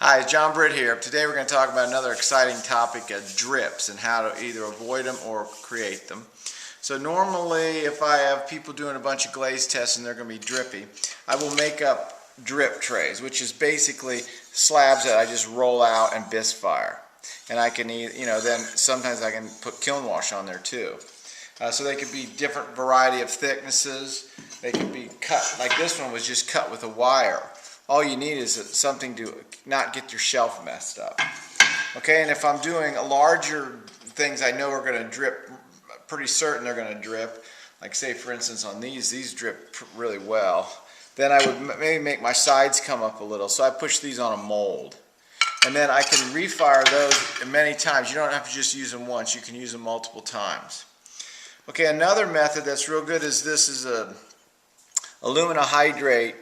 Hi, John Britt here. Today we're going to talk about another exciting topic of drips and how to either avoid them or create them. So normally if I have people doing a bunch of glaze tests and they're going to be drippy, I will make up drip trays, which is basically slabs that I just roll out and bisque fire. And I can, then sometimes I can put kiln wash on there too. So they could be different variety of thicknesses. They could be cut, like this one was just cut with a wire. All you need is something to not get your shelf messed up. Okay, and if I'm doing larger things I know are going to drip, pretty certain they're going to drip, like say for instance on these drip really well, then I would maybe make my sides come up a little. So I push these on a mold. And then I can refire those many times. You don't have to just use them once, you can use them multiple times. Okay, another method that's real good is this is a Alumina Hydrate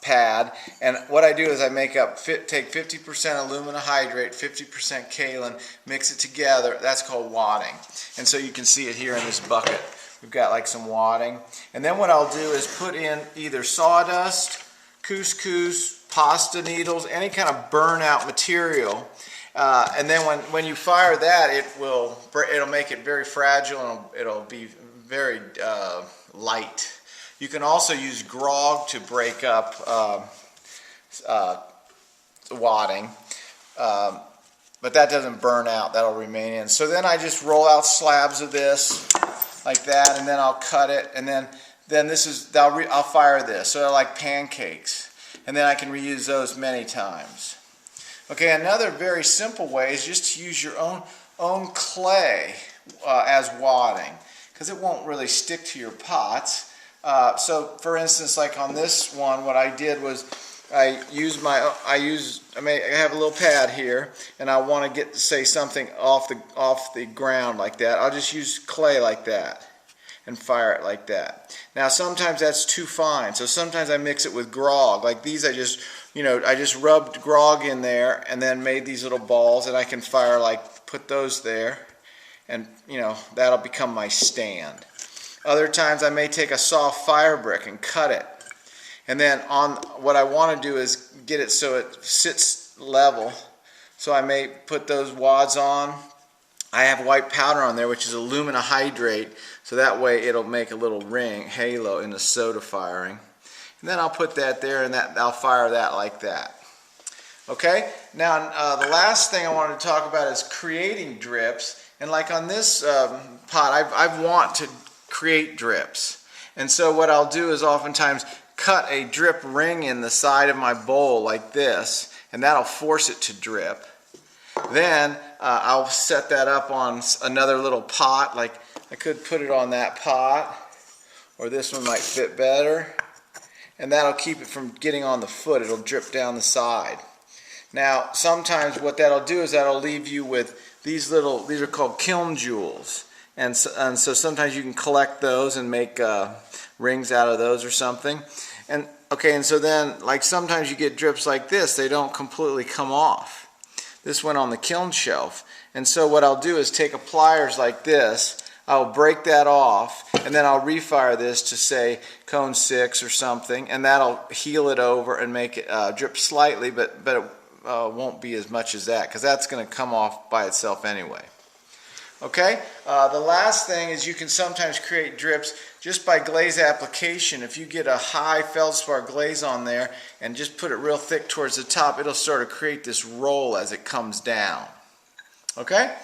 Pad, and what I do is I take 50% alumina hydrate, 50% kaolin, mix it together. That's called wadding. And so you can see it here in this bucket. We've got like some wadding. And then what I'll do is put in either sawdust, couscous, pasta needles, any kind of burnout material. And then when you fire that, it'll make it very fragile and it'll be very light. You can also use grog to break up wadding, but that doesn't burn out, that'll remain in. So then I just roll out slabs of this like that, and then I'll cut it, and then I'll fire this. So they're like pancakes, and then I can reuse those many times. Okay, another very simple way is just to use your own clay as wadding, because it won't really stick to your pots. So for instance, like on this one, what I did was I have a little pad here, and I want to get, say, something off the ground like that. I'll just use clay like that and fire it like that. Now sometimes that's too fine, so sometimes I mix it with grog. Like these, I just rubbed grog in there and then made these little balls, and I can fire, like, put those there, and that'll become my stand. Other times I may take a soft fire brick and cut it. And then what I want to do is get it so it sits level. So I may put those wads on. I have white powder on there, which is alumina hydrate, so that way it'll make a little ring, halo in the soda firing. And then I'll put that there, and I'll fire that like that. Okay, now the last thing I wanted to talk about is creating drips. And like on this pot, I want to create drips, and so what I'll do is oftentimes cut a drip ring in the side of my bowl like this, and that'll force it to drip. Then I'll set that up on another little pot. Like I could put it on that pot, or this one might fit better, and that'll keep it from getting on the foot. It'll drip down the side. Now sometimes what that'll do is that'll leave you with these are called Kiln Jewels. And so sometimes you can collect those and make rings out of those or something. And so then, like, sometimes you get drips like this, they don't completely come off. This went on the kiln shelf. And so what I'll do is take a pliers like this, I'll break that off, and then I'll refire this to, say, cone 6 or something, and that'll heal it over and make it drip slightly, but it won't be as much as that, because that's going to come off by itself anyway. Okay, the last thing is you can sometimes create drips just by glaze application. If you get a high feldspar glaze on there and just put it real thick towards the top, it'll sort of create this roll as it comes down. Okay,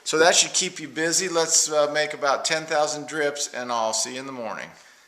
so that should keep you busy. Let's make about 10,000 drips, and I'll see you in the morning.